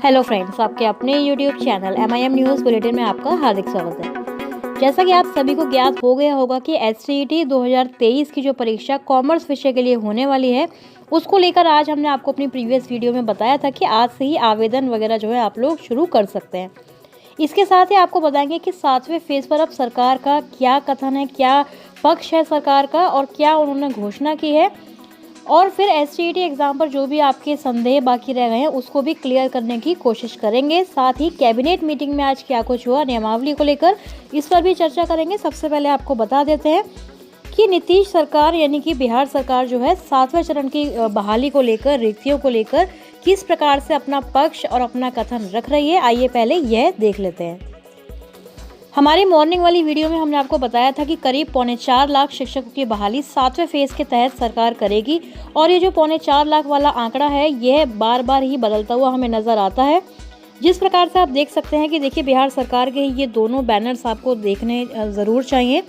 Hello friends, आपके अपने YouTube channel MIM news bulletin में आपका हार्दिक स्वागत है। जैसा कि आप सभी को ज्ञात हो गया होगा कि SCET 2023 की जो परीक्षा कॉमर्स विषय के लिए होने वाली है, उसको लेकर आज हमने आपको अपनी प्रीवियस वीडियो में बताया था कि आज से ही आवेदन वगैरह जो है आप लोग शुरू कर सकते हैं। इसके साथ ही आपको बताएंगे कि 7वें फेज़ पर अब सरकार का क्या कथन है, क्या पक्ष है सरकार का और क्या उन्होंने घोषणा की है, और फिर SCET एग्ज़ाम पर जो भी आपके संदेह बाकी रह गए हैं उसको भी क्लियर करने की कोशिश करेंगे। साथ ही कैबिनेट मीटिंग में आज क्या कुछ हुआ नियमावली को लेकर, इस पर भी चर्चा करेंगे। सबसे पहले आपको बता देते हैं कि नीतीश सरकार यानी कि बिहार सरकार जो है 7वें चरण की बहाली को लेकर, रिक्तियों को लेकर किस प्रकार से अपना पक्ष और अपना कथन रख रही है, आइए पहले यह देख लेते हैं। हमारी मॉर्निंग वाली वीडियो में हमने आपको बताया था कि करीब 4.25 लाख शिक्षकों की बहाली 7वें फेज़ के तहत सरकार करेगी, और ये जो 4.25 लाख वाला आंकड़ा है यह बार बार ही बदलता हुआ हमें नज़र आता है। जिस प्रकार से आप देख सकते हैं कि देखिए बिहार सरकार के ये दोनों बैनर्स आपको देखने ज़रूर चाहिए,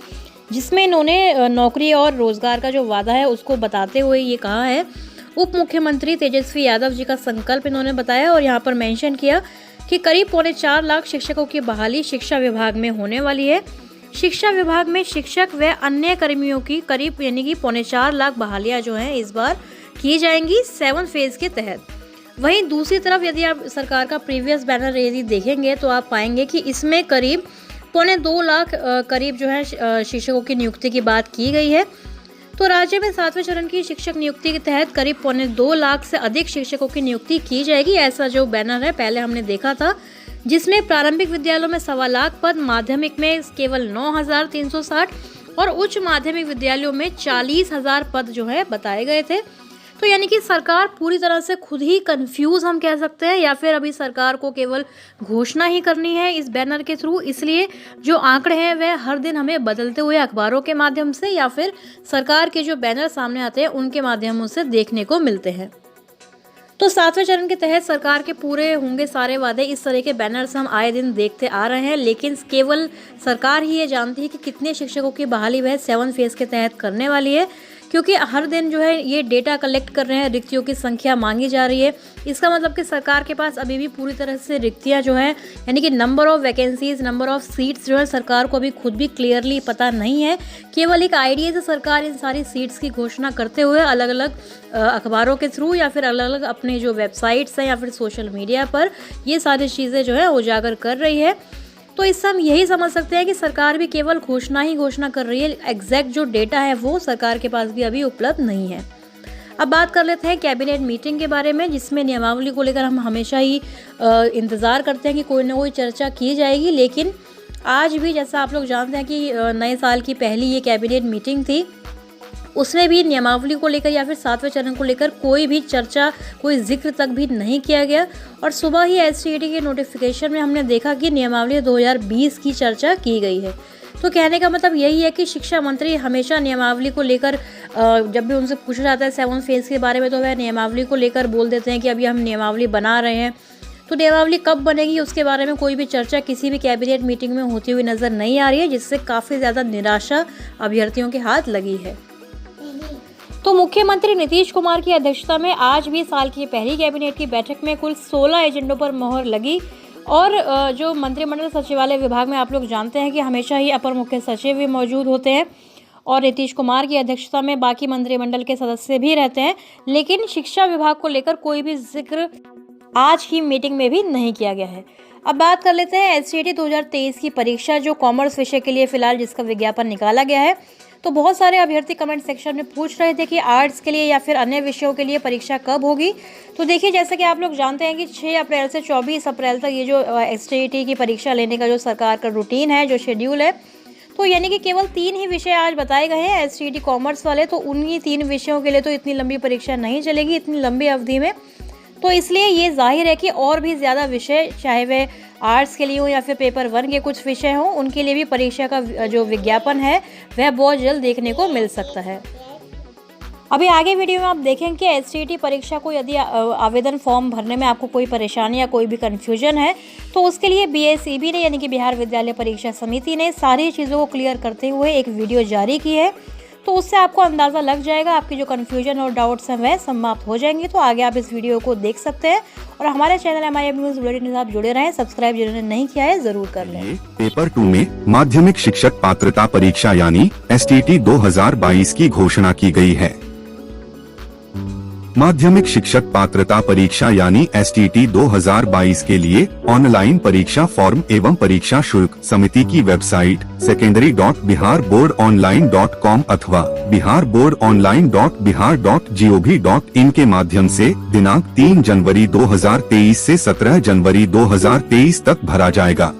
जिसमें इन्होंने नौकरी और रोज़गार का जो वादा है उसको बताते हुए ये कहा है। उप मुख्यमंत्री तेजस्वी यादव जी का संकल्प इन्होंने बताया और यहाँ पर मेंशन किया कि करीब 4.25 लाख शिक्षकों की बहाली शिक्षा विभाग में होने वाली है। शिक्षा विभाग में शिक्षक व अन्य कर्मियों की करीब यानी कि 4.25 लाख बहालियां जो हैं इस बार की जाएंगी 7 फेज़ के तहत। वहीं दूसरी तरफ यदि आप सरकार का प्रीवियस बैनर यदि देखेंगे तो आप पाएंगे कि इसमें करीब 2.25 लाख करीब जो है शिक्षकों की नियुक्ति की बात की गई है। तो राज्य में 7वें चरण की शिक्षक नियुक्ति के तहत करीब 2.25 लाख से अधिक शिक्षकों की नियुक्ति की जाएगी। ऐसा जो बैनर है पहले हमने देखा था, जिसमें प्रारंभिक विद्यालयों में 1.25 लाख पद, माध्यमिक में केवल 9,360 और उच्च माध्यमिक विद्यालयों में 40,000 पद जो है बताए गए थे। तो यानी कि सरकार पूरी तरह से खुद ही कंफ्यूज हम कह सकते हैं, या फिर अभी सरकार को केवल घोषणा ही करनी है इस बैनर के थ्रू। इसलिए जो आंकड़े हैं वह हर दिन हमें बदलते हुए अखबारों के माध्यम से या फिर सरकार के जो बैनर सामने आते हैं उनके माध्यमों से देखने को मिलते हैं। तो 7वें चरण के तहत सरकार के पूरे होंगे सारे वादे, इस तरह के बैनर्स हम आए दिन देखते आ रहे हैं, लेकिन केवल सरकार ही ये जानती है कि कितने शिक्षकों की बहाली वह 7 फेज़ के तहत करने वाली है, क्योंकि हर दिन जो है ये डेटा कलेक्ट कर रहे हैं, रिक्तियों की संख्या मांगी जा रही है। इसका मतलब कि सरकार के पास अभी भी पूरी तरह से रिक्तियां जो हैं यानी कि number of vacancies, number of seats जो है सरकार को अभी खुद भी क्लियरली पता नहीं है। केवल एक आइडिया से सरकार इन सारी सीट्स की घोषणा करते हुए अलग अलग अखबारों के थ्रू या फिर अलग अलग अपने जो वेबसाइट्स हैं या फिर सोशल मीडिया पर ये सारी चीज़ें जो है उजागर कर रही है। तो इससे हम यही समझ सकते हैं कि सरकार भी केवल घोषणा कर रही है, एग्जैक्ट जो डेटा है वो सरकार के पास भी अभी उपलब्ध नहीं है। अब बात कर लेते हैं कैबिनेट मीटिंग के बारे में, जिसमें नियमावली को लेकर हम हमेशा ही इंतज़ार करते हैं कि कोई ना कोई चर्चा की जाएगी, लेकिन आज भी जैसा आप लोग जानते हैं कि नए साल की पहली ये कैबिनेट मीटिंग थी, उसमें भी नियमावली को लेकर या फिर 7वें चरण को लेकर कोई भी चर्चा, कोई जिक्र तक भी नहीं किया गया। और सुबह ही SCET के नोटिफिकेशन में हमने देखा कि नियमावली 2020 की चर्चा की गई है। तो कहने का मतलब यही है कि शिक्षा मंत्री हमेशा नियमावली को लेकर जब भी उनसे पूछा जाता है 7 फेज़ के बारे में तो वह नियमावली को लेकर बोल देते हैं कि अभी हम नियमावली बना रहे हैं। तो नियमावली कब बनेगी उसके बारे में कोई भी चर्चा किसी भी कैबिनेट मीटिंग में होती हुई नज़र नहीं आ रही है, जिससे काफ़ी ज़्यादा निराशा अभ्यर्थियों के हाथ लगी है। तो मुख्यमंत्री नीतीश कुमार की अध्यक्षता में आज भी साल की पहली कैबिनेट की बैठक में कुल 16 एजेंडों पर मोहर लगी, और जो मंत्रिमंडल सचिवालय विभाग में आप लोग जानते हैं कि हमेशा ही अपर मुख्य सचिव भी मौजूद होते हैं और नीतीश कुमार की अध्यक्षता में बाकी मंत्रिमंडल के सदस्य भी रहते हैं, लेकिन शिक्षा विभाग को लेकर कोई भी जिक्र आज की मीटिंग में भी नहीं किया गया है। अब बात कर लेते हैं SCET 2023 की परीक्षा, जो कॉमर्स विषय के लिए फिलहाल जिसका विज्ञापन निकाला गया है। तो बहुत सारे अभ्यर्थी कमेंट सेक्शन में पूछ रहे थे कि आर्ट्स के लिए या फिर अन्य विषयों के लिए परीक्षा कब होगी। तो देखिए जैसा कि आप लोग जानते हैं कि 6 अप्रैल से 24 अप्रैल तक ये जो SCET की परीक्षा लेने का जो सरकार का रूटीन है, जो शेड्यूल है, तो यानी कि केवल 3 ही विषय आज बताए गए हैं SCET कॉमर्स वाले। तो उन्हीं 3 विषयों के लिए तो इतनी लंबी परीक्षा नहीं चलेगी इतनी लंबी अवधि में। तो इसलिए ये जाहिर है कि और भी ज़्यादा विषय, चाहे वे आर्ट्स के लिए हो या फिर पेपर 1 के कुछ विषय हों, उनके लिए भी परीक्षा का जो विज्ञापन है वह बहुत जल्द देखने को मिल सकता है। अभी आगे वीडियो में आप देखेंगे कि SCET परीक्षा को यदि आवेदन फॉर्म भरने में आपको कोई परेशानी या कोई भी कन्फ्यूजन है, तो उसके लिए BSEB ने यानी कि बिहार विद्यालय परीक्षा समिति ने सारी चीज़ों को क्लियर करते हुए एक वीडियो जारी की है। तो उससे आपको अंदाज़ा लग जाएगा, आपकी जो कन्फ्यूजन और डाउट्स हैं वह समाप्त हो जाएंगे। तो आगे आप इस वीडियो को देख सकते हैं और हमारे चैनल MIM न्यूज़ बुलेटिन से आप जुड़े रहें। सब्सक्राइब जिन्होंने नहीं किया है जरूर कर लें। पेपर 2 में माध्यमिक शिक्षक पात्रता परीक्षा यानी STT 2022 की घोषणा की गई है। माध्यमिक शिक्षक पात्रता परीक्षा यानी STT 2022 के लिए ऑनलाइन परीक्षा फॉर्म एवं परीक्षा शुल्क समिति की वेबसाइट secondary.biharboardonline.com अथवा biharboardonline.bihar.gov.in के माध्यम से दिनांक 3 जनवरी 2023 से 17 जनवरी 2023 तक भरा जाएगा।